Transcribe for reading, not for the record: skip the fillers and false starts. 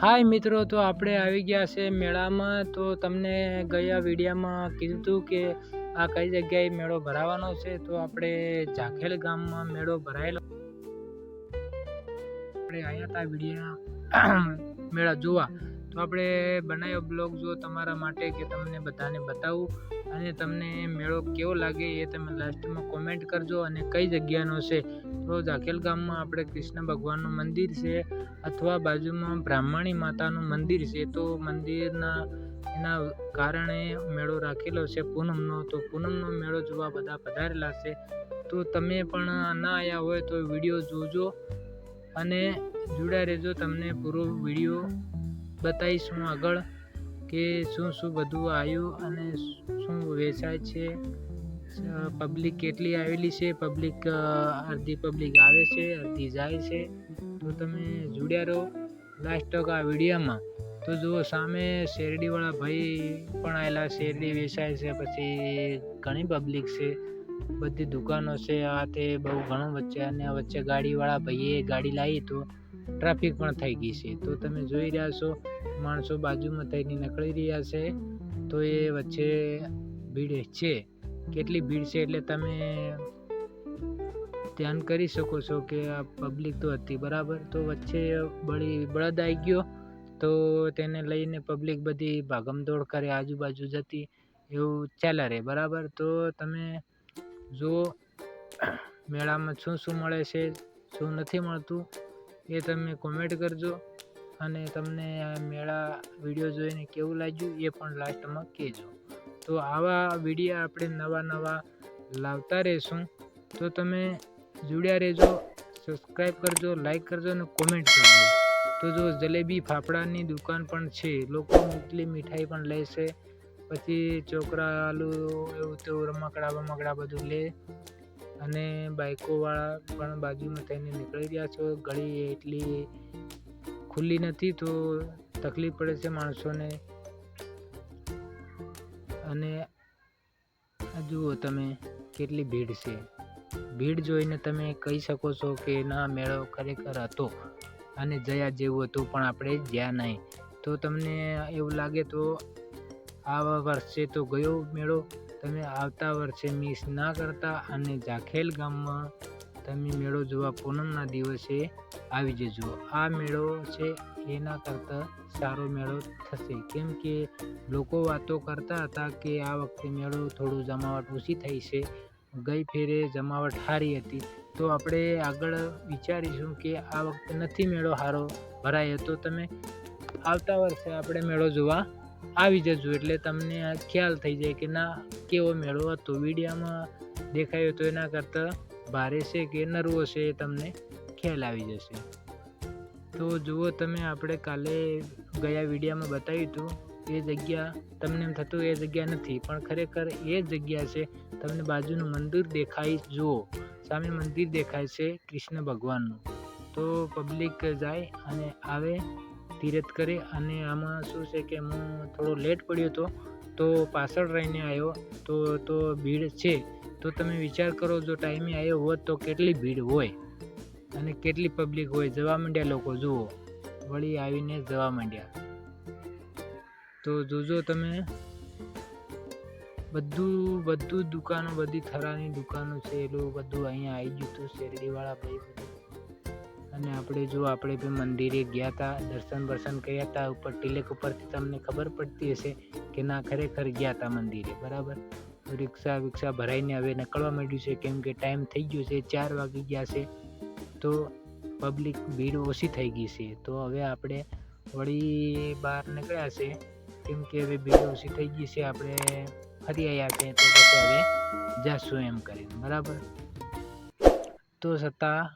હાય મિત્રો, તો આપણે આવી ગયા છે મેળામાં. તો તમને ગયા વિડીયોમાં કીધું હતું કે આ કઈ જગ્યાએ મેળો ભરાવાનો છે. તો આપણે ઝાખેલ ગામમાં મેળો ભરાયેલો. આપણે આવ્યા હતા વિડીયો મેળા જોવા. તો આપણે બનાવ્યો બ્લોગ જો તમારા માટે કે તમને બધાને બતાવું અને તમને મેળો કેવો લાગે એ તમે લાસ્ટમાં કોમેન્ટ કરજો અને કઈ જગ્યાનો છે. તો ઝાખેલ ગામમાં આપણે કૃષ્ણ ભગવાનનું મંદિર છે અથવા બાજુમાં બ્રાહ્મણી માતાનું મંદિર છે. તો મંદિરના એના કારણે મેળો રાખેલો છે પૂનમનો. તો પૂનમનો મેળો જોવા બધા પધારેલા છે. તો તમે પણ ના આવ્યા હોય તો વિડીયો જોજો અને જોડા રહેજો. તમને પૂરો વિડીયો બતાવીશું આગળ કે શું શું બધું આવ્યું અને શું વેચાય છે, પબ્લિક કેટલી આવેલી છે. પબ્લિક અડધી પબ્લિક આવે છે, અડધી જાય છે. તો તમે જોડ્યા રહો લાસ્ટ તક આ વિડીયોમાં. તો જુઓ સામે શેરડીવાળા ભાઈ પણ આવેલા, શેરડી વેચાય છે. પછી ઘણી પબ્લિક છે, બધી દુકાનો છે. આ તે બહુ ઘણું વચ્ચે અને વચ્ચે ગાડીવાળા ભાઈએ ગાડી લાવી તો ટ્રાફિક પણ થઈ ગઈ છે. તો તમે જોઈ રહ્યા છો માણસો બાજુમાં થઈને નીકળી રહ્યા છે. તો એ વચ્ચે ભીડ છે, કેટલી ભીડ છે એટલે તમે ધ્યાન કરી શકો છો કે આ પબ્લિક તો હતી બરાબર. તો વચ્ચે બળદ આવી ગયો તો તેને લઈને પબ્લિક બધી ભાગમદોડ કરે, આજુબાજુ જતી એવું ચાલે રહે બરાબર. તો તમે જો મેળામાં શું શું મળે છે, શું નથી મળતું એ તમે કોમેન્ટ કરજો અને તમને આ મેળા વિડીયો જોઈને કેવું લાગ્યું એ પણ લાસ્ટમાં કહેજો. તો આવા વિડીયો આપણે નવા લાવતા રહીશું. તો તમે જોડ્યા રહેજો, સબસ્ક્રાઈબ કરજો, લાઈક કરજો અને કોમેન્ટ કરજો. તો જો જલેબી ફાફડાની દુકાન પણ છે, લોકો એટલી મીઠાઈ પણ લે છે. પછી ચોકરા આલુ એવું તેવું રમકડા બધું લે અને બાઇકોવાળા પણ બાજુમાં થઈને નીકળી રહ્યા છો. ગળી એટલી ખુલ્લી નથી તો તકલીફ પડે છે માણસોને. અને જુઓ તમે કેટલી ભીડ છે. ભીડ જોઈને તમે કહી શકો છો કે ના મેળો ખરેખર હતો અને જયા જેવું હતું, પણ આપણે ગયા નહીં. તો તમને એવું લાગે તો આ વર્ષે તો ગયો મેળો, તમે આવતા વર્ષે મિસ ના કરતા અને ઝાખેલ ગામમાં તમે મેળો જોવા પૂનમના દિવસે આવી જજો. આ મેળો છે એના કરતાં સારો મેળો થશે, કેમ કે લોકો વાતો કરતા હતા કે આ વખતે મેળો થોડું જમાવટ ઓછી થઈ છે, ગઈ ફેરે જમાવટ સારી હતી. તો આપણે આગળ વિચારીશું કે આ વખતે નથી મેળો સારો ભરાયો તો તમે આવતા વર્ષે આપણે મેળો જોવા આવી જજો. એટલે તમને ખ્યાલ થઈ જાય કે ના કેવો મેળો હતો. વિડીયોમાં દેખાયો તો એના કરતાં ભારે છે કે નરવો છે એ તમને ખ્યાલ આવી જશે. તો જુઓ તમે આપણે કાલે ગયા વિડીયોમાં બતાવ્યું હતું એ જગ્યા, તમને એમ થતું એ જગ્યા નથી, પણ ખરેખર એ જગ્યા છે. તમને બાજુનું મંદિર દેખાય, જુઓ સામે મંદિર દેખાય છે કૃષ્ણ ભગવાનનું. તો પબ્લિક જાય અને આવે, તીરથ કરે. અને આમાં શું છે કે હું થોડો લેટ પડ્યો હતો તો પાછળ રહીને આવ્યો તો ભીડ છે. તો તમે વિચાર કરો જો ટાઈમે આવ્યો હોત તો કેટલી ભીડ હોય અને કેટલી પબ્લિક હોય. જવા માંડ્યા લોકો, જુઓ વળી આવીને જવા માંડ્યા. તો જોજો તમે બધું દુકાનો, બધી થરાની દુકાનો છે એટલું બધું અહીંયા આવી ગયું હતું શેરડીવાળા ભાઈ બધું. અને આપણે બી મંદિરે ગયા હતા, દર્શન કર્યા હતા. ઉપર ટિલેક ઉપરથી તમને ખબર પડતી હશે કે ના ખરેખર ગયા હતા મંદિરે બરાબર. રિક્ષા ભરાઈને હવે નીકળવા માંડ્યું છે, કેમ કે ટાઈમ થઈ ગયો છે, 4 વાગી ગયા છે. તો પબ્લિક ભીડ ઓછી થઈ ગઈ છે. તો હવે આપણે વળી બહાર નીકળ્યા છે, કેમ કે હવે ભીડ ઓછી થઈ ગઈ છે. આપણે ફરી આવ્યા છે તો પછી હવે જાશું એમ કરીને બરાબર. તો છતાં